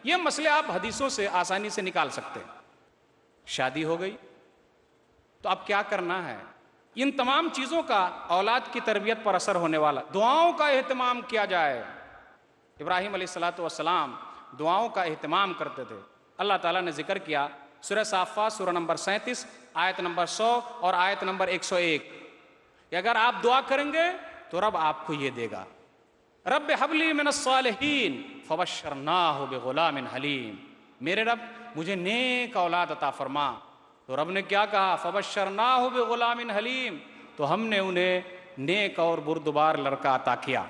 یہ مسئلے آپ حدیثوں سے آسانی سے نکال سکتے ہیں۔ شادی ہو گئی تو اب کیا کرنا ہے؟ ان تمام چیزوں کا اولاد کی تربیت پر اثر ہونے والا، دعاؤں کا اہتمام کیا جائے۔ ابراہیم علیہ الصلوۃ والسلام دعاؤں کا اہتمام کرتے تھے۔ اللہ تعالیٰ نے ذکر کیا سورہ صافات سورہ نمبر 37 آیت نمبر 100 اور آیت نمبر 101 کہ اگر آپ دعا کریں گے تو رب آپ کو یہ دے گا، رب ہب لی من الصالحین فبشرناہ بغلام حلیم، میرے رب مجھے نیک اولاد عطا فرما۔ تو رب نے کیا کہا؟ فبشرناہ بغلام حلیم، تو ہم نے انہیں نیک اور بردبار لڑکا عطا کیا۔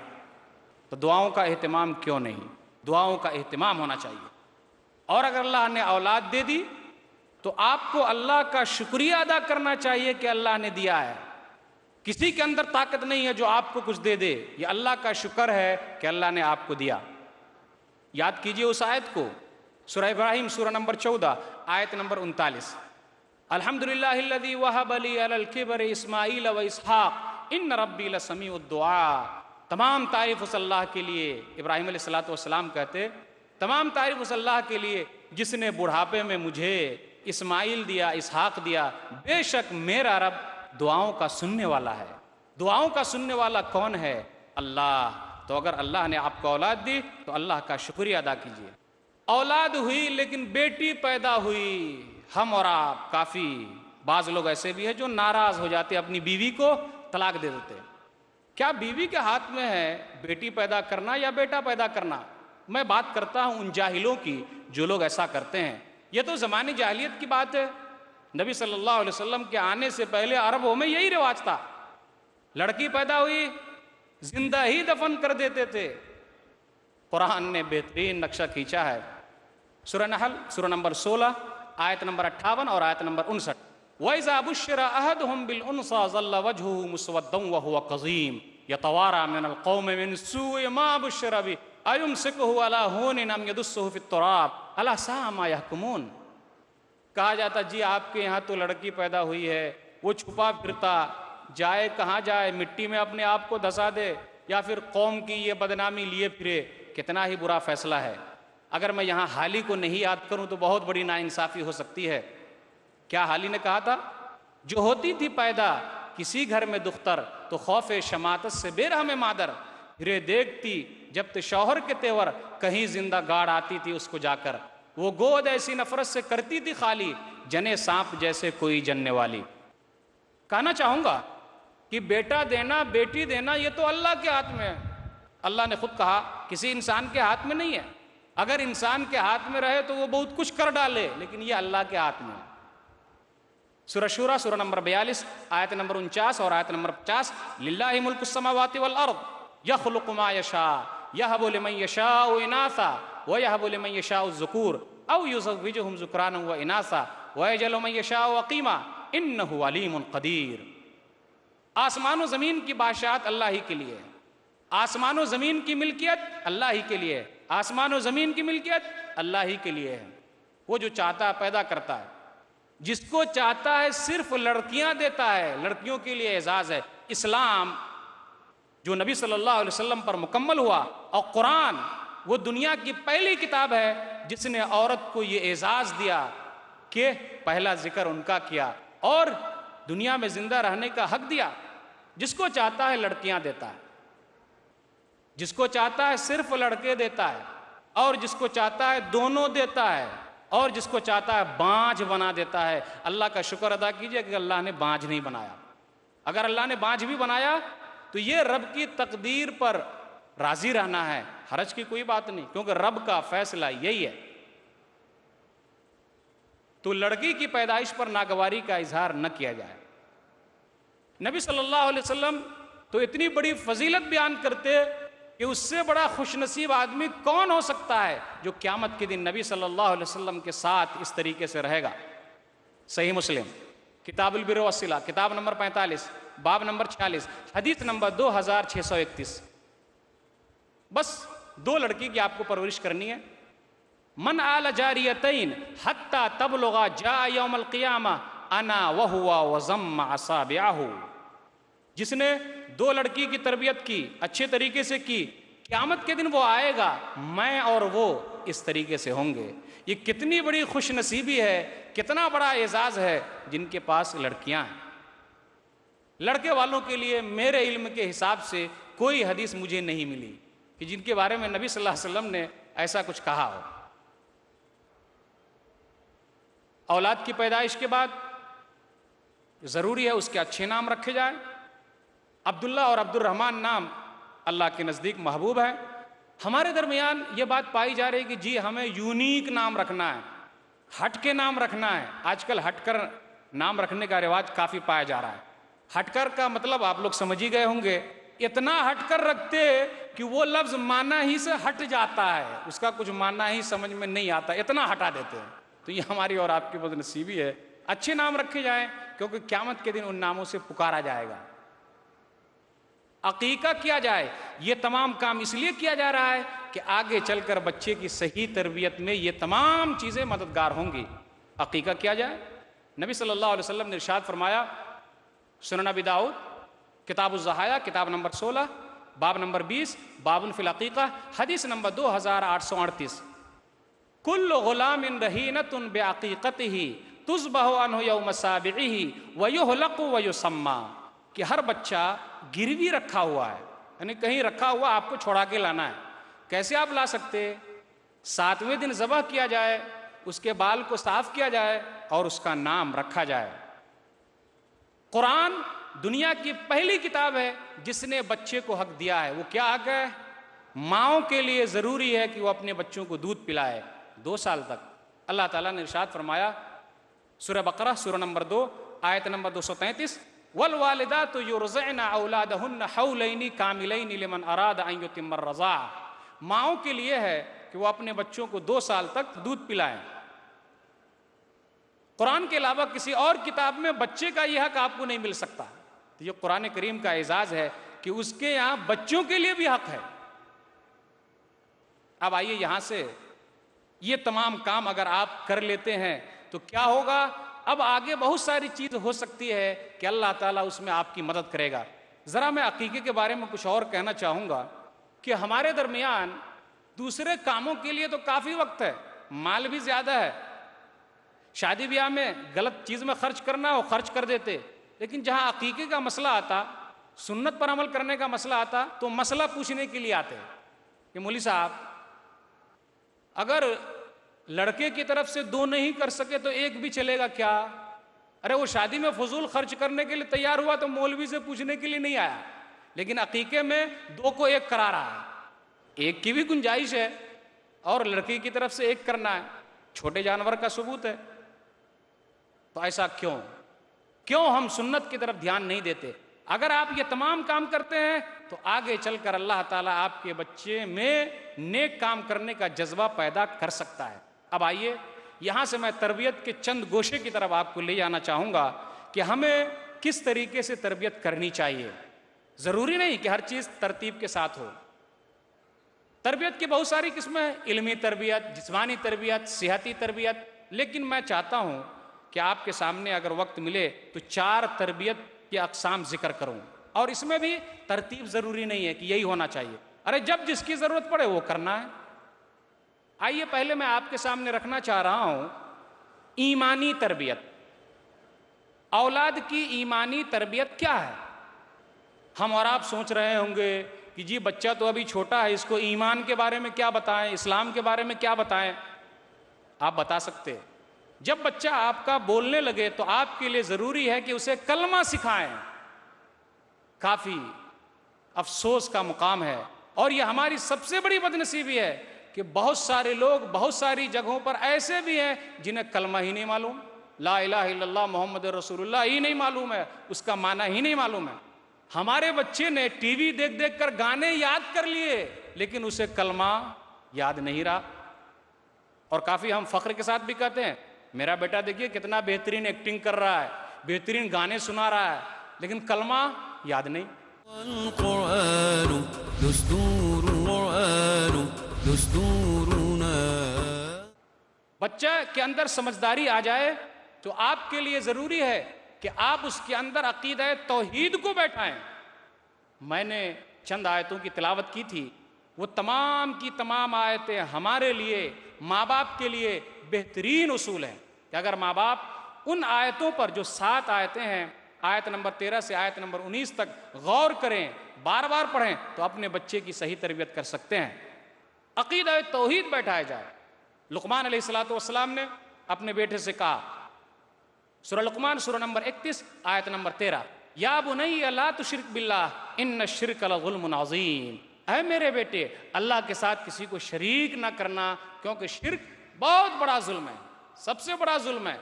تو دعاؤں کا اہتمام کیوں نہیں؟ دعاؤں کا اہتمام ہونا چاہیے۔ اور اگر اللہ نے اولاد دے دی تو آپ کو اللہ کا شکریہ ادا کرنا چاہیے کہ اللہ نے دیا ہے۔ کسی کے اندر طاقت نہیں ہے جو آپ کو کچھ دے دے، یہ اللہ کا شکر ہے کہ اللہ نے آپ کو دیا۔ یاد کیجئے اس آیت کو، سورہ ابراہیم سورہ نمبر 14 آیت نمبر 39، الحمدللہ الذی وہب لی علی الکبر اسماعیل و اسحاق ان ربی لسمیع الدعاء۔ تمام تعریف اس اللہ کے لیے، ابراہیم علیہ الصلوۃ والسلام کہتے تمام تعریف اس اللہ کے لیے جس نے بڑھاپے میں مجھے اسماعیل دیا، اسحاق دیا، بے شک میرا رب دعاؤں کا سننے والا ہے۔ دعاؤں کا سننے والا کون ہے؟ اللہ۔ تو اگر اللہ نے آپ کو اولاد دی تو اللہ کا شکریہ ادا کیجیے۔ اولاد ہوئی لیکن بیٹی پیدا ہوئی، ہم اور آپ کافی، بعض لوگ ایسے بھی ہیں جو ناراض ہو جاتے، اپنی بیوی کو طلاق دے دیتے۔ کیا بیوی کے ہاتھ میں ہے بیٹی پیدا کرنا یا بیٹا پیدا کرنا؟ میں بات کرتا ہوں ان جاہلوں کی جو لوگ ایسا کرتے ہیں۔ یہ تو زمانے جاہلیت کی بات ہے۔ نبی صلی اللہ علیہ وسلم کے آنے سے پہلے عربوں میں یہی رواج تھا، لڑکی پیدا ہوئی زندہ ہی دفن کر دیتے تھے۔ قرآن نے بہترین نقشہ کھینچا ہے، سورہ نحل سورہ نمبر 16 آیت نمبر 58 اور آیت نمبر 59، وَإِذَا بُشِّرَ أَحَدُهُمْ بِالْأُنْثَىٰ ظَلَّ وَجْهُهُ مُسْوَدًّا وَهُوَ كَظِيمٌ يَتَوَارَىٰ مِنَ الْقَوْمِ مِنْ سُوءِ مَا بُشِّرَ بِهِ أَيُمْسِكُهُ عَلَىٰ هُونٍ أَمْ يَدُسُّهُ فِي التُّرَابِ أَلَا سَاءَ مَا يَحْكُمُونَ۔ کہا جاتا جی آپ کے یہاں تو لڑکی پیدا ہوئی ہے، وہ چھپا پھرتا جائے کہاں جائے، مٹی میں اپنے آپ کو دھسا دے یا پھر قوم کی یہ بدنامی لیے پھرے، کتنا ہی برا فیصلہ ہے۔ اگر میں یہاں حالی کو نہیں یاد کروں تو بہت بڑی ناانصافی ہو سکتی ہے۔ کیا حالی نے کہا تھا؟ جو ہوتی تھی پیدا کسی گھر میں دختر تو خوف شماتت سے بے رحم مادر، پھرے دیکھتی جب تے شوہر کے تیور، کہیں زندہ گاڑ آتی تھی اس کو جا کر، وہ گود ایسی نفرت سے کرتی تھی خالی، جنے سانپ جیسے کوئی جننے والی۔ کہنا چاہوں گا کہ بیٹا دینا بیٹی دینا یہ تو اللہ کے ہاتھ میں ہے۔ اللہ نے خود کہا کسی انسان کے ہاتھ میں نہیں ہے، اگر انسان کے ہاتھ میں رہے تو وہ بہت کچھ کر ڈالے، لیکن یہ اللہ کے ہاتھ میں ہے۔ سورہ شورى سورہ نمبر 42 آیت نمبر 49 اور آیت نمبر 50، للہ ملک السماوات والارض یخلق ما یشاء یہب لمن یشاء اناثا ویہب لمن یشاء الذکور او یزوجہم ذکرانا واناثا ویجعل من یشاء عقیما انہ علیم قدیر۔ آسمان و زمین کی بادشاہت اللہ ہی کے لیے ہے، آسمان و زمین کی ملکیت اللہ ہی کے لیے ہے، آسمان و زمین کی ملکیت اللہ ہی کے لیے ہے۔ وہ جو چاہتا ہے پیدا کرتا ہے، جس کو چاہتا ہے صرف لڑکیاں دیتا ہے، لڑکیوں کے لیے اعزاز ہے۔ اسلام جو نبی صلی اللہ علیہ وسلم پر مکمل ہوا، اور قرآن وہ دنیا کی پہلی کتاب ہے جس نے عورت کو یہ اعزاز دیا کہ پہلا ذکر ان کا کیا اور دنیا میں زندہ رہنے کا حق دیا۔ جس کو چاہتا ہے لڑکیاں دیتا ہے، جس کو چاہتا ہے صرف لڑکے دیتا ہے، اور جس کو چاہتا ہے دونوں دیتا ہے، اور جس کو چاہتا ہے بانجھ بنا دیتا ہے۔ اللہ کا شکر ادا کیجئے کہ اللہ نے بانجھ نہیں بنایا۔ اگر اللہ نے بانجھ بھی بنایا تو یہ رب کی تقدیر پر راضی رہنا ہے، حرج کی کوئی بات نہیں، کیونکہ رب کا فیصلہ یہی ہے۔ تو لڑکی کی پیدائش پر ناگواری کا اظہار نہ کیا جائے۔ نبی صلی اللہ علیہ وسلم تو اتنی بڑی فضیلت بیان کرتے کہ اس سے بڑا خوش نصیب آدمی کون ہو سکتا ہے جو قیامت کے دن نبی صلی اللہ علیہ وسلم کے ساتھ اس طریقے سے رہے گا۔ صحیح مسلم کتاب البر والصلہ کتاب نمبر 45 باب نمبر 46 حدیث نمبر 2631۔ بس 2 لڑکی کی آپ کو پرورش کرنی ہے۔ من آل جاریتین حتی تبلغ جاء یوم القیامہ انا وہوا وضم اصابعہ۔ جس نے 2 لڑکی کی تربیت کی، اچھے طریقے سے کی، قیامت کے دن وہ آئے گا، میں اور وہ اس طریقے سے ہوں گے۔ یہ کتنی بڑی خوش نصیبی ہے، کتنا بڑا اعزاز ہے جن کے پاس لڑکیاں ہیں۔ لڑکے والوں کے لیے میرے علم کے حساب سے کوئی حدیث مجھے نہیں ملی کہ جن کے بارے میں نبی صلی اللہ علیہ وسلم نے ایسا کچھ کہا ہو۔ اولاد کی پیدائش کے بعد ضروری ہے اس کے اچھے نام رکھے جائیں۔ عبداللہ اور عبد الرحمن نام اللہ کے نزدیک محبوب ہے۔ ہمارے درمیان یہ بات پائی جا رہی ہے کہ جی ہمیں یونیک نام رکھنا ہے، ہٹ کے نام رکھنا ہے۔ آج کل ہٹ کر نام رکھنے کا رواج کافی پایا جا رہا ہے۔ ہٹ کر کا مطلب آپ لوگ سمجھ ہی گئے ہوں گے، اتنا ہٹ کر رکھتے کہ وہ لفظ معنی ہی سے ہٹ جاتا ہے، اس کا کچھ معنی ہی سمجھ میں نہیں آتا، اتنا ہٹا دیتے ہیں۔ تو یہ ہماری اور آپ کی بد نصیبی ہے۔ اچھے نام رکھے جائیں کیونکہ قیامت کے دن ان ناموں سے پکارا جائے گا۔ عقیقہ کیا جائے، یہ تمام کام اس لیے کیا جا رہا ہے کہ آگے چل کر بچے کی صحیح تربیت میں یہ تمام چیزیں مددگار ہوں گی۔ عقیقہ کیا جائے، نبی صلی اللہ علیہ وسلم نے ارشاد فرمایا، سنن ابی داؤد کتاب الضحایا کتاب نمبر 16 باب نمبر 20 باب فی العقیقہ حدیث نمبر 2838، کل غلام رہینۃ بعقیقتہ تذبح عنہ یوم سابعہ ویحلق ویسمى، کہ ہر بچہ گروی رکھا ہوا ہے، یعنی کہیں رکھا ہوا آپ کو چھوڑا کے لانا ہے۔ کیسے آپ لا سکتے؟ 7ویں دن ذبح کیا جائے، اس کے بال کو صاف کیا جائے اور اس کا نام رکھا جائے۔ قرآن دنیا کی پہلی کتاب ہے جس نے بچے کو حق دیا ہے۔ وہ کیا حق ہے؟ ماؤں کے لیے ضروری ہے کہ وہ اپنے بچوں کو دودھ پلائے 2 سال تک۔ اللہ تعالیٰ نے ارشاد فرمایا سورہ بقرہ سورہ نمبر 2 آیت نمبر 233، والوالدات یرضعن اولادہن حولین کاملین لمن اراد ان یتم الرضاعہ، ماؤں کے لیے ہے کہ وہ اپنے بچوں کو 2 سال تک دودھ پلائیں۔ قرآن کے علاوہ کسی اور کتاب میں بچے کا یہ حق آپ کو نہیں مل سکتا۔ تو یہ قرآن کریم کا اعزاز ہے کہ اس کے یہاں بچوں کے لیے بھی حق ہے۔ اب آئیے یہاں سے یہ تمام کام اگر آپ کر لیتے ہیں تو کیا ہوگا؟ اب آگے بہت ساری چیز ہو سکتی ہے کہ اللہ تعالیٰ اس میں آپ کی مدد کرے گا۔ ذرا میں عقیقے کے بارے میں کچھ اور کہنا چاہوں گا کہ ہمارے درمیان دوسرے کاموں کے لیے تو کافی وقت ہے، مال بھی زیادہ ہے، شادی بیاہ میں غلط چیز میں خرچ کرنا ہو خرچ کر دیتے، لیکن جہاں عقیقے کا مسئلہ آتا، سنت پر عمل کرنے کا مسئلہ آتا تو مسئلہ پوچھنے کے لیے آتے کہ مولوی صاحب اگر لڑکے کی طرف سے 2 نہیں کر سکے تو 1 بھی چلے گا کیا؟ ارے وہ شادی میں فضول خرچ کرنے کے لیے تیار ہوا تو مولوی سے پوچھنے کے لیے نہیں آیا، لیکن عقیقے میں 2 کو 1 کرا رہا ہے، 1 کی بھی گنجائش ہے اور لڑکی کی طرف سے 1 کرنا ہے، چھوٹے جانور کا ثبوت ہے۔ تو ایسا کیوں ہم سنت کی طرف دھیان نہیں دیتے؟ اگر آپ یہ تمام کام کرتے ہیں تو آگے چل کر اللہ تعالیٰ آپ کے بچے میں نیک کام کرنے کا جذبہ پیدا کر سکتا ہے۔ اب آئیے یہاں سے میں تربیت کے چند گوشے کی طرف آپ کو لے جانا چاہوں گا کہ ہمیں کس طریقے سے تربیت کرنی چاہیے۔ ضروری نہیں کہ ہر چیز ترتیب کے ساتھ ہو۔ تربیت کی بہت ساری قسمیں ہیں، علمی تربیت، جسمانی تربیت، صحتی تربیت، لیکن میں چاہتا ہوں کہ آپ کے سامنے اگر وقت ملے تو 4 تربیت کی اقسام ذکر کروں، اور اس میں بھی ترتیب ضروری نہیں ہے کہ یہی ہونا چاہیے، ارے جب جس کی ضرورت پڑے وہ کرنا ہے۔ آئیے پہلے میں آپ کے سامنے رکھنا چاہ رہا ہوں ایمانی تربیت۔ اولاد کی ایمانی تربیت کیا ہے؟ ہم اور آپ سوچ رہے ہوں گے کہ جی بچہ تو ابھی چھوٹا ہے، اس کو ایمان کے بارے میں کیا بتائیں، اسلام کے بارے میں کیا بتائیں؟ آپ بتا سکتے، جب بچہ آپ کا بولنے لگے تو آپ کے لیے ضروری ہے کہ اسے کلمہ سکھائیں۔ کافی افسوس کا مقام ہے اور یہ ہماری سب سے بڑی بدنصیبی ہے کہ بہت سارے لوگ بہت ساری جگہوں پر ایسے بھی ہیں جنہیں کلمہ ہی نہیں معلوم، لا الہ الا اللہ محمد رسول اللہ ہی نہیں معلوم ہے، اس کا معنی ہی نہیں معلوم ہے۔ ہمارے بچے نے ٹی وی دیکھ دیکھ کر گانے یاد کر لیے لیکن اسے کلمہ یاد نہیں رہا۔ اور کافی ہم فخر کے ساتھ بھی کہتے ہیں میرا بیٹا دیکھیے کتنا بہترین ایکٹنگ کر رہا ہے، بہترین گانے سنا رہا ہے، لیکن کلمہ یاد نہیں۔ القرآن دستور القرآن دستورنا۔ بچہ کے اندر سمجھداری آ جائے تو آپ کے لیے ضروری ہے کہ آپ اس کے اندر عقیدہ توحید کو بیٹھائیں۔ میں نے چند آیتوں کی تلاوت کی تھی وہ تمام کی تمام آیتیں ہمارے لیے ماں باپ کے لیے بہترین اصول ہیں کہ اگر ماں باپ ان آیتوں پر جو 7 آیتیں ہیں، آیت نمبر 13 سے آیت نمبر 19 تک غور کریں، بار بار پڑھیں، تو اپنے بچے کی صحیح تربیت کر سکتے ہیں۔ عقیدہ توحید بیٹھایا جائے۔ لقمان علیہ السلام نے اپنے بیٹے سے کہا، سورہ لقمان سورہ نمبر 31 آیت نمبر 13، یا بنی لا تشرک باللہ ان الشرک لظلم عظیم، اے میرے بیٹے اللہ کے ساتھ کسی کو شریک نہ کرنا، کیونکہ شرک بہت بڑا ظلم ہے، سب سے بڑا ظلم ہے۔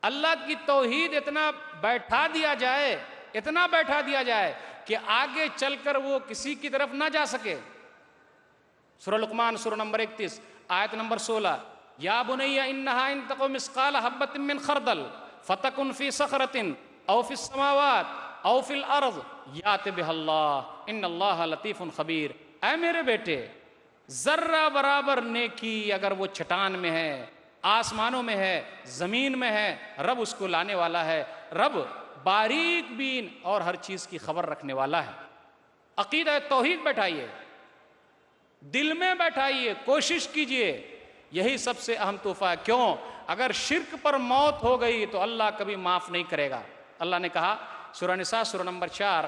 اللہ کی توحید اتنا بیٹھا دیا جائے، اتنا بیٹھا دیا جائے کہ آگے چل کر وہ کسی کی طرف نہ جا سکے۔ سورہ لقمان سورہ نمبر 31 آیت نمبر 16، یا بنی انہا ان تک مثقال حبۃ من خردل فتکن فی صخرۃ او فی السماوات او فی الارض یات بہ اللہ ان اللہ لطیف خبیر، اے میرے بیٹے ذرہ برابر نیکی اگر وہ چٹان میں ہے، آسمانوں میں ہے، زمین میں ہے، رب اس کو لانے والا ہے۔ رب باریک بین اور ہر چیز کی خبر رکھنے والا ہے۔ عقیدہ توحید بیٹھائیے، دل میں بیٹھائیے، کوشش کیجئے، یہی سب سے اہم تحفہ ہے۔ کیوں؟ اگر شرک پر موت ہو گئی تو اللہ کبھی معاف نہیں کرے گا۔ اللہ نے کہا سورہ نساء سورہ نمبر 4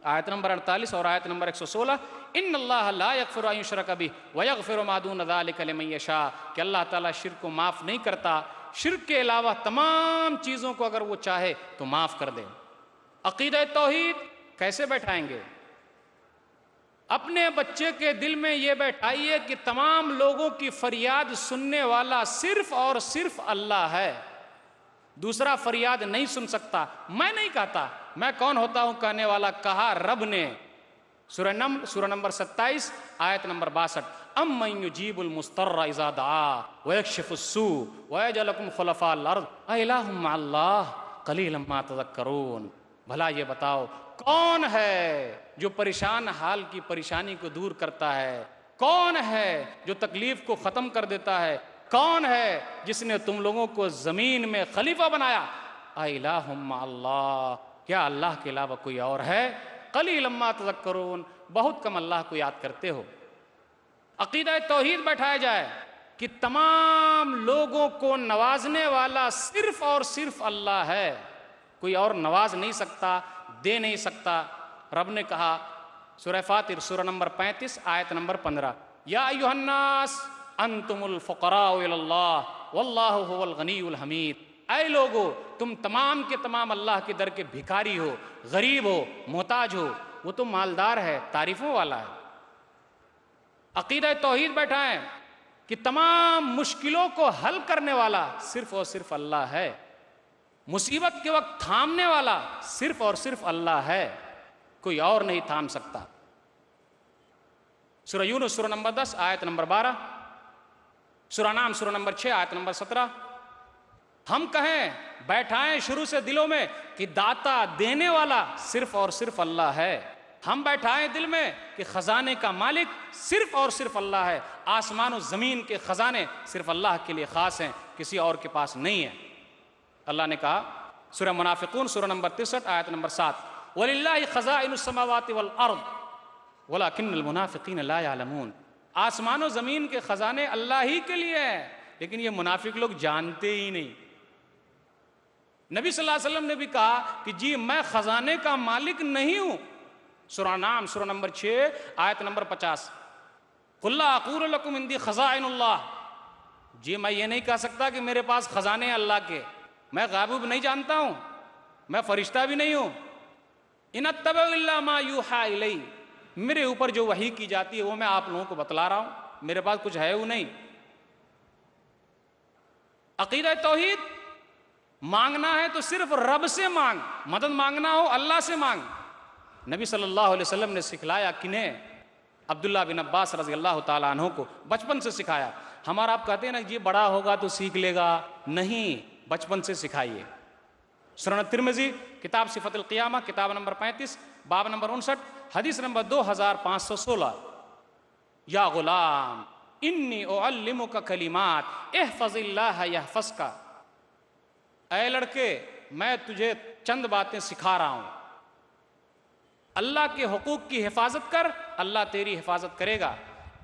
آیت نمبر 48 اور آیت نمبر 116، ان اللہ لا یغفر ان یشرک بہ ویغفر ما دون ذلک لمن یشاء، کہ اللہ تعالیٰ شرک کو معاف نہیں کرتا، شرک کے علاوہ تمام چیزوں کو اگر وہ چاہے تو معاف کر دے۔ عقیدہ توحید کیسے بیٹھائیں گے؟ اپنے بچے کے دل میں یہ بیٹھائیے کہ تمام لوگوں کی فریاد سننے والا صرف اور صرف اللہ ہے، دوسرا فریاد نہیں سن سکتا۔ میں نہیں کہتا، میں کون ہوتا ہوں کہنے والا، کہا رب نے۔ سورہ نمل سورہ نمبر 27 آیت نمبر 62، امن یجیب المضطر اذا دعا ویکشف السوء ویجعلکم خلفاء الارض االہ مع اللہ قلیلا ما تذکرون، بھلا یہ بتاؤ کون ہے جو پریشان حال کی پریشانی کو دور کرتا ہے؟ کون ہے جو تکلیف کو ختم کر دیتا ہے؟ کون ہے جس نے تم لوگوں کو زمین میں خلیفہ بنایا؟ االہ مع اللہ، کیا اللہ کے علاوہ کوئی اور ہے؟ قلیلا ما تذکرون، بہت کم اللہ کو یاد کرتے ہو۔ عقیدہ توحید بیٹھایا جائے کہ تمام لوگوں کو نوازنے والا صرف اور صرف اللہ ہے، کوئی اور نواز نہیں سکتا، دے نہیں سکتا۔ رب نے کہا سورہ فاطر سورہ نمبر 35 آیت نمبر 15، یا ایھا الناس انتم الفقراء الی اللہ واللہ هو الغنی الحمید، اے لوگو تم تمام کے تمام اللہ کے در کے بھکاری ہو، غریب ہو، محتاج ہو، وہ تو مالدار ہے، تعریفوں والا ہے۔ عقیدہ توحید بیٹھائیں کہ تمام مشکلوں کو حل کرنے والا صرف اور صرف اللہ ہے، مصیبت کے وقت تھامنے والا صرف اور صرف اللہ ہے، کوئی اور نہیں تھام سکتا۔ سورہ یونس سورہ نمبر 10 آیت نمبر 12، سورہ نام سورہ نمبر 6 آیت نمبر 17۔ ہم کہیں بیٹھائیں شروع سے دلوں میں کہ داتا دینے والا صرف اور صرف اللہ ہے، ہم بیٹھائیں دل میں کہ خزانے کا مالک صرف اور صرف اللہ ہے، آسمان و زمین کے خزانے صرف اللہ کے لیے خاص ہیں، کسی اور کے پاس نہیں ہے۔ اللہ نے کہا سورہ منافقون سورہ نمبر 63 آیت نمبر 7، وَلِلَّهِ خَزَائِنُ السَّمَاوَاتِ وَالْأَرْضِ وَلَكِنَّ الْمُنَافِقِينَ لَا يَعْلَمُونَ، آسمان و زمین کے خزانے اللہ ہی کے لیے ہیں، لیکن یہ منافق لوگ جانتے ہی نہیں۔ نبی صلی اللہ علیہ وسلم نے بھی کہا کہ جی میں خزانے کا مالک نہیں ہوں، سورہ نام سورہ نمبر 6 آیت نمبر 50، قُلْ لَا أَقُولُ لَكُمْ عِنْدِي خَزَائِنُ اللَّهِ، جی میں یہ نہیں کہہ سکتا کہ میرے پاس خزانے ہیں اللہ کے، میں غیب نہیں جانتا ہوں، میں فرشتہ بھی نہیں ہوں۔ ان اتبع الا ما یوحی الی، میرے اوپر جو وحی کی جاتی ہے وہ میں آپ لوگوں کو بتلا رہا ہوں، میرے پاس کچھ ہے وہ نہیں۔ عقیدہ توحید مانگنا ہے تو صرف رب سے مانگ، مدد مانگنا ہو اللہ سے مانگ۔ نبی صلی اللہ علیہ وسلم نے سکھلایا کنہیں؟ عبداللہ بن عباس رضی اللہ تعالیٰ عنہ کو بچپن سے سکھایا۔ ہمارا آپ کہتے ہیں نا جی بڑا ہوگا تو سیکھ لے گا، نہیں، بچپن سے سکھائیے۔ سنن ترمذی کتاب صفت القیامہ کتاب نمبر 35 باب نمبر 59 حدیث نمبر 2516، یا غلام انی اعلمک کلمات احفظ اللہ یحفظک، اے لڑکے میں تجھے چند باتیں سکھا رہا ہوں، اللہ کے حقوق کی حفاظت کر، اللہ تیری حفاظت کرے گا۔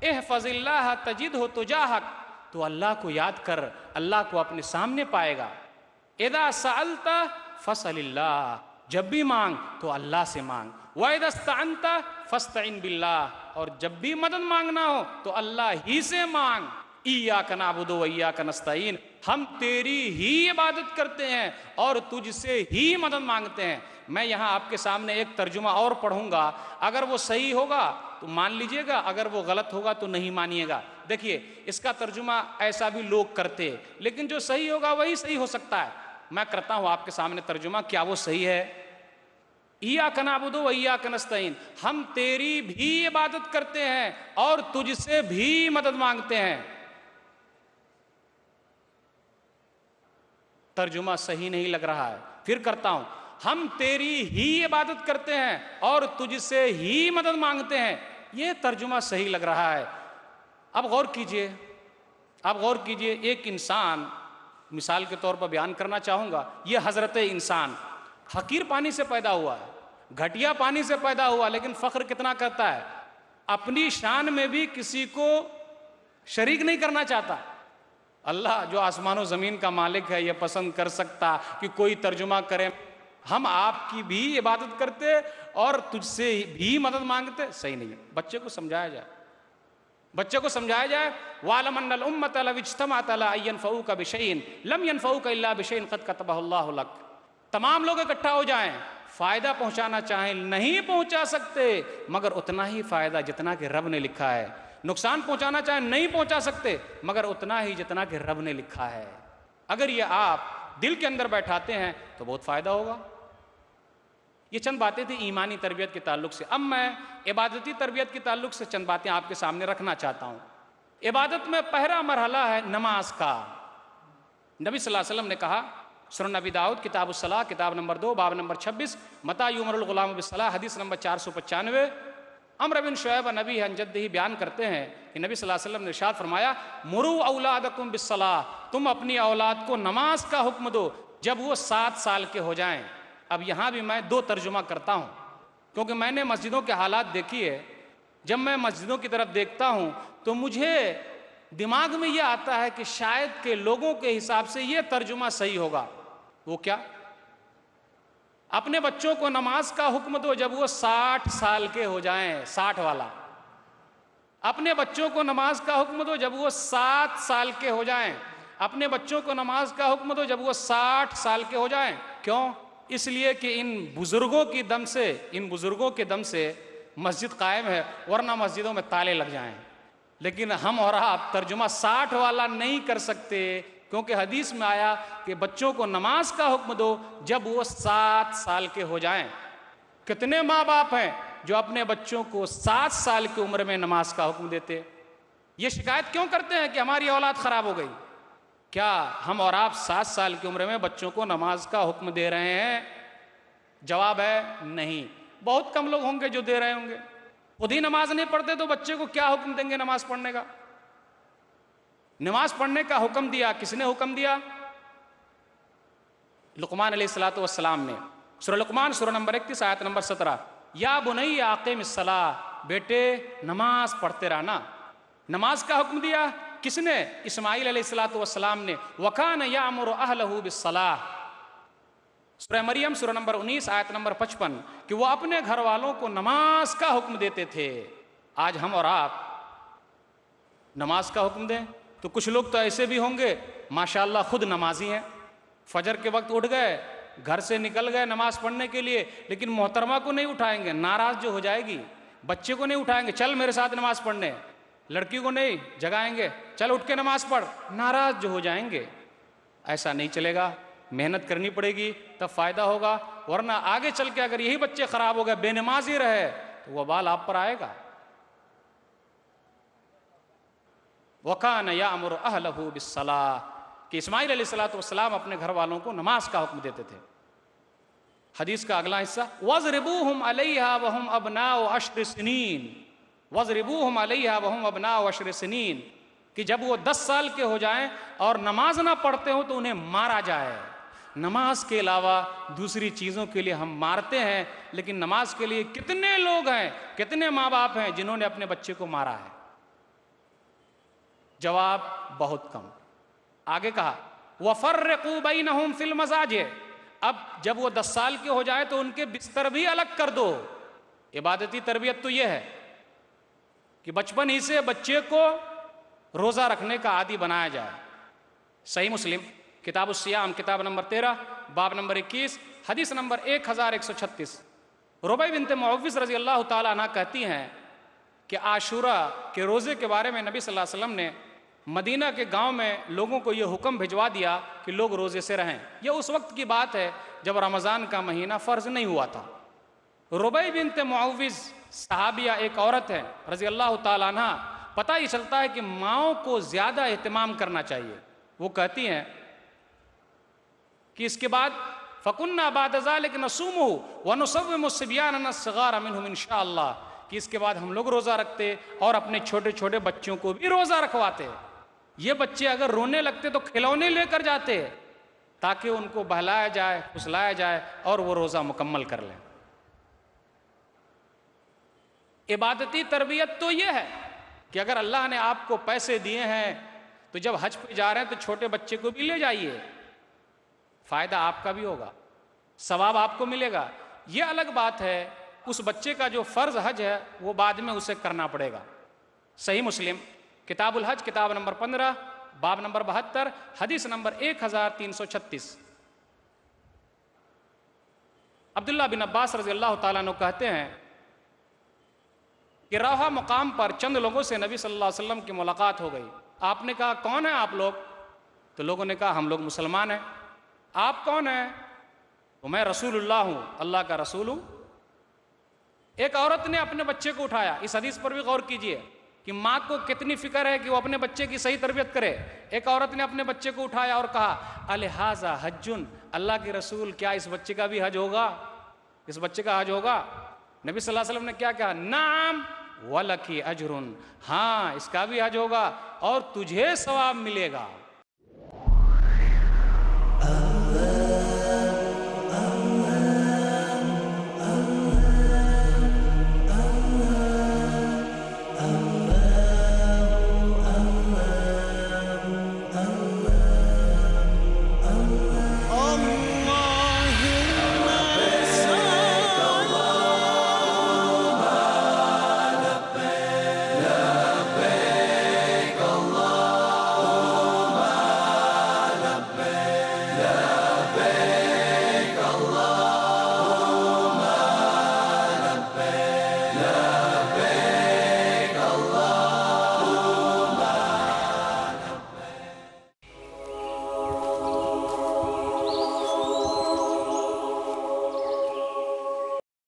احفظ اللہ تجدہ تجاہک، تو اللہ کو یاد کر، اللہ کو اپنے سامنے پائے گا۔ اذا سألت فاسأل اللہ، جب بھی مانگ تو اللہ سے مانگ۔ وَإِذَا اسْتَعَنْتَ فَاسْتَعِنْ بِاللَّهِ، اور جب بھی مدد مانگنا ہو تو اللہ ہی سے مانگ۔ إِيَّاكَ نَعْبُدُ وَإِيَّاكَ نَسْتَعِينُ، ہم تیری ہی عبادت کرتے ہیں اور تجھ سے ہی مدد مانگتے ہیں۔ میں یہاں آپ کے سامنے ایک ترجمہ اور پڑھوں گا، اگر وہ صحیح ہوگا تو مان لیجئے گا، اگر وہ غلط ہوگا تو نہیں مانیے گا۔ دیکھیے اس کا ترجمہ ایسا بھی لوگ کرتے، لیکن جو صحیح ہوگا وہی صحیح ہو سکتا ہے۔ میں کرتا ہوں آپ کے سامنے ترجمہ، کیا وہ صحیح ہے؟ ایاک نعبد و ایاک نستعین، ہم تیری بھی عبادت کرتے ہیں اور تجھ سے بھی مدد مانگتے ہیں۔ ترجمہ صحیح نہیں لگ رہا ہے، پھر کرتا ہوں، ہم تیری ہی عبادت کرتے ہیں اور تجھ سے ہی مدد مانگتے ہیں۔ یہ ترجمہ صحیح لگ رہا ہے۔ اب غور کیجئے، ایک انسان، مثال کے طور پر بیان کرنا چاہوں گا، یہ حضرت انسان حقیر پانی سے پیدا ہوا ہے، گھٹیا پانی سے پیدا ہوا، لیکن فخر کتنا کرتا ہے، اپنی شان میں بھی کسی کو شریک نہیں کرنا چاہتا۔ اللہ جو آسمان و زمین کا مالک ہے یہ پسند کر سکتا کہ کوئی ترجمہ کرے ہم آپ کی بھی عبادت کرتے اور تجھ سے بھی مدد مانگتے؟ صحیح نہیں ہے۔ بچے کو سمجھایا جائے، وَعْلَمْ أَنَّ الْأُمَّةَ لَوِ اجْتَمَعَتْ عَلَىٰ أَن يَنفَعُوكَ بِشَيْءٍ لَمْ يَنفَعُوكَ إِلَّا بِشَيْءٍ قَدْ كَتَبَهُ اللَّهُ لَكَ۔ تمام لوگ اکٹھا ہو جائیں، فائدہ پہنچانا چاہیں نہیں پہنچا سکتے مگر اتنا ہی فائدہ جتنا کہ رب نے لکھا ہے، نقصان پہنچانا چاہیں نہیں پہنچا سکتے مگر اتنا ہی جتنا کہ رب نے لکھا ہے۔ اگر یہ آپ دل کے اندر بیٹھاتے ہیں تو بہت فائدہ ہوگا۔ یہ چند باتیں تھیں ایمانی تربیت کے تعلق سے۔ اب میں عبادتی تربیت کے تعلق سے چند باتیں آپ کے سامنے رکھنا چاہتا ہوں۔ عبادت میں پہلا مرحلہ ہے نماز کا۔ نبی صلی اللہ علیہ وسلم نے کہا، سنن نبی داؤد کتاب الصلاۃ کتاب نمبر 2 باب نمبر 26، متی یؤمر الغلام بالصلاۃ حدیث نمبر 495۔ عمرو بن شعیب نبی عن جدہ بیان کرتے ہیں کہ نبی صلی اللہ علیہ وسلم نے ارشاد فرمایا، مروا اولادکم بالصلاۃ، تم اپنی اولاد کو نماز کا حکم دو جب وہ 7 سال کے ہو جائیں۔ اب یہاں بھی میں 2 ترجمہ کرتا ہوں کیونکہ میں نے مسجدوں کے حالات دیکھی ہے۔ جب میں مسجدوں کی طرف دیکھتا ہوں تو مجھے دماغ میں یہ آتا ہے کہ شاید کہ لوگوں کے حساب سے یہ ترجمہ صحیح ہوگا۔ وہ کیا؟ اپنے بچوں کو نماز کا حکم دو جب وہ 60 سال کے ہو جائیں، 60 والا۔ اپنے بچوں کو نماز کا حکم دو جب وہ 7 سال کے ہو جائیں، اپنے بچوں کو نماز کا حکم دو جب وہ 60 سال کے ہو جائیں۔ کیوں؟ اس لیے کہ ان بزرگوں کے دم سے مسجد قائم ہے، ورنہ مسجدوں میں تالے لگ جائیں۔ لیکن ہم اور آپ ترجمہ 60 والا نہیں کر سکتے کیونکہ حدیث میں آیا کہ بچوں کو نماز کا حکم دو جب وہ 7 سال کے ہو جائیں۔ کتنے ماں باپ ہیں جو اپنے بچوں کو 7 سال کی عمر میں نماز کا حکم دیتے؟ یہ شکایت کیوں کرتے ہیں کہ ہماری اولاد خراب ہو گئی؟ کیا ہم اور آپ 7 سال کی عمر میں بچوں کو نماز کا حکم دے رہے ہیں؟ جواب ہے نہیں۔ بہت کم لوگ ہوں گے جو دے رہے ہوں گے۔ خود ہی نماز نہیں پڑھتے تو بچے کو کیا حکم دیں گے نماز پڑھنے کا؟ نماز پڑھنے کا حکم دیا کس نے حکم دیا؟ لقمان علیہ السلام نے۔ سورہ لقمان سورہ نمبر 31 آیت نمبر 17، یا بنی اقم الصلاۃ، بیٹے نماز پڑھتے رہنا۔ نماز کا حکم دیا کس نے؟ اسماعیل علیہ السلام نے۔ وَكَانَ يَأْمُرُ أَهْلَهُ بِالصَّلَاةِ، سورہ مریم سورہ نمبر 19 آیت نمبر 55، کہ وہ اپنے گھر والوں کو نماز کا حکم دیتے تھے۔ آج ہم اور آپ نماز کا حکم دیں تو کچھ لوگ تو ایسے بھی ہوں گے ماشاءاللہ خود نمازی ہیں، فجر کے وقت اٹھ گئے، گھر سے نکل گئے نماز پڑھنے کے لیے، لیکن محترمہ کو نہیں اٹھائیں گے، ناراض جو ہو جائے گی۔ بچے کو نہیں اٹھائیں گے، چل میرے ساتھ نماز پڑھنے۔ لڑکی کو نہیں جگائیں گے، چل اٹھ کے نماز پڑھ، ناراض جو ہو جائیں گے۔ ایسا نہیں چلے گا، محنت کرنی پڑے گی تب فائدہ ہوگا، ورنہ آگے چل کے اگر یہی بچے خراب ہو گئے، بے نمازی رہے تو وہ وبال آپ پر آئے گا۔ وَكَانَ يَأْمُرُ أَهْلَهُ بِالصَّلَاةِ، کہ اسماعیل علیہ السلام اپنے گھر والوں کو نماز کا حکم دیتے تھے۔ حدیث کا اگلا حصہ، وَاضْرِبُوهُمْ عَلَيْهَا وَهُمْ أَبْنَاءُ 10 سِنِينَ، وَاضْرِبُوهُمْ عَلَيْهَا وَهُمْ أَبْنَاءُ 10 سِنِينَ، کہ جب وہ 10 سال کے ہو جائیں اور نماز نہ پڑھتے ہوں تو انہیں مارا جائے۔ نماز کے علاوہ دوسری چیزوں کے لیے ہم مارتے ہیں، لیکن نماز کے لیے کتنے لوگ ہیں، کتنے ماں باپ ہیں جنہوں نے اپنے بچے کو مارا ہے؟ جواب بہت کم۔ آگے کہا وَفَرِّقُوا بَيْنَهُمْ فِي الْمَضَاجِعِ، اب جب وہ 10 سال کے ہو جائے تو ان کے بستر بھی الگ کر دو۔ عبادتی تربیت تو یہ ہے کہ بچپن ہی سے بچے کو روزہ رکھنے کا عادی بنایا جائے۔ صحیح مسلم کتاب الصیام کتاب نمبر 13 باب نمبر 21 حدیث نمبر 1136، ربیع بنت معوذ رضی اللہ تعالیٰ عنہ کہتی ہیں کہ عاشوراء کے روزے کے بارے میں نبی صلی اللہ علیہ وسلم نے مدینہ کے گاؤں میں لوگوں کو یہ حکم بھجوا دیا کہ لوگ روزے سے رہیں۔ یہ اس وقت کی بات ہے جب رمضان کا مہینہ فرض نہیں ہوا تھا۔ ربیع بنت معوذ صحابیہ ایک عورت ہے رضی اللہ تعالیٰ عنہ، پتہ ہی چلتا ہے کہ ماؤں کو زیادہ اہتمام کرنا چاہیے۔ وہ کہتی ہیں کہ اس کے بعد فَكُنَّا بَعْدَ ذَلِكَ نَصُومُهُ وَنُصَوِّمُ الصِّبْيَانَ الصِّغَارَ مِنْهُمْ إِنْ شَاءَ اللَّهُ، کہ اس کے بعد ہم لوگ روزہ رکھتے اور اپنے چھوٹے چھوٹے بچوں کو بھی روزہ رکھواتے۔ یہ بچے اگر رونے لگتے تو کھلونے لے کر جاتے تاکہ ان کو بہلایا جائے، پھسلایا جائے اور وہ روزہ مکمل کر لیں۔ عبادتی تربیت تو یہ ہے کہ اگر اللہ نے آپ کو پیسے دیے ہیں تو جب حج پہ جا رہے ہیں تو چھوٹے بچے کو بھی لے جائیے، فائدہ آپ کا بھی ہوگا، ثواب آپ کو ملے گا۔ یہ الگ بات ہے اس بچے کا جو فرض حج ہے وہ بعد میں اسے کرنا پڑے گا۔ صحیح مسلم کتاب الحج کتاب نمبر 15 باب نمبر 72 حدیث نمبر 1336، عبداللہ بن عباس رضی اللہ تعالیٰ عنہ کہتے ہیں کہ روحا مقام پر چند لوگوں سے نبی صلی اللہ علیہ وسلم کی ملاقات ہو گئی۔ آپ نے کہا کون ہیں آپ لوگ؟ تو لوگوں نے کہا ہم لوگ مسلمان ہیں۔ آپ کون ہیں؟ تو میں رسول اللہ ہوں، اللہ کا رسول ہوں۔ ایک عورت نے اپنے بچے کو اٹھایا، اس حدیث پر بھی غور کیجئے کہ ماں کو کتنی فکر ہے کہ وہ اپنے بچے کی صحیح تربیت کرے۔ ایک عورت نے اپنے بچے کو اٹھایا اور کہا الہٰذا حج، اللہ کے رسول کیا اس بچے کا بھی حج ہوگا؟ اس بچے کا حج ہوگا؟ نبی صلی اللہ علیہ وسلم نے کیا کہا؟ نعم وَلَكِ أَجْرٌ، ہاں اس کا بھی حج ہوگا اور تجھے ثواب ملے گا۔